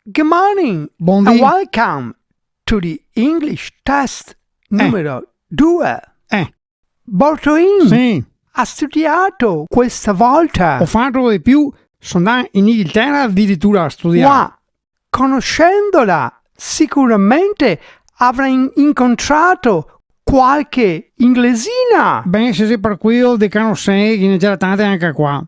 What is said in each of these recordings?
Good morning Buon and dì. welcome to the English test numero 2. Bortoin Sì, ha studiato questa volta. ho fatto di più. Sono andato in Inghilterra addirittura a studiare. Ma conoscendola sicuramente avrà incontrato qualche inglesina. Beh, se per quello di che non sei, che ne c'era tante anche qua.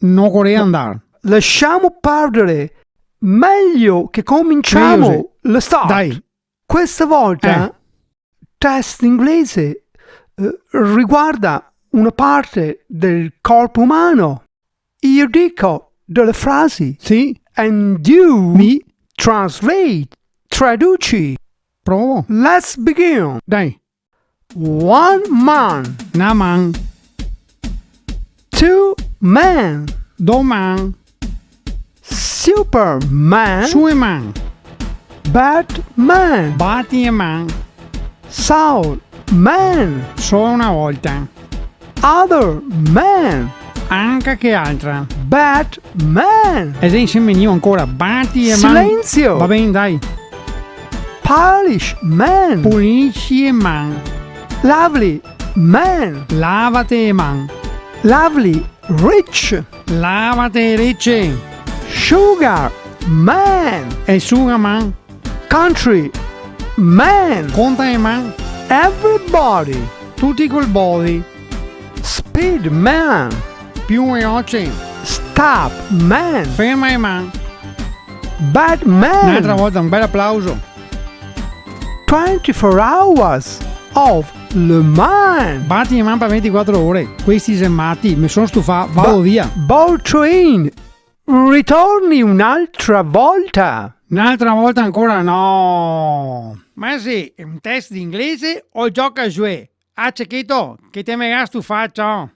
Non vorrei andare. Lasciamo perdere. Meglio che cominciamo Meglio lo start. Dai, Questa volta test inglese riguarda una parte del corpo umano. Io dico delle frasi sì, and you translate, traduci. provo. Let's begin. Dai, One man, una man, two men, doman, Superman, sue man, Batman, batti e man, Soul Man, solo una volta. Other Man, Anche che altra. Batman, Ed insieme io ancora, batti e man. Silenzio, Va bene, dai. Polish Man, Pulisci e man, Lovely Man, lavate e man, Lovely Rich, lavate e ricce, Sugar Man, e suga man, Country Man, conta e man, Everybody, tutti col body, Speed Man, più veloce, Stop Man, ferma e man. Batman, Un'altra volta un bel applauso. 24 Hours of Le Mans, Batti e man per 24 ore. Questi semmati, mi sono stufato, vado via. Train, ritorni un'altra volta. Un'altra volta ancora no. Ma sì, è un test di inglese o gioca a giocare? Ah, Cecchito, che te me la stufato.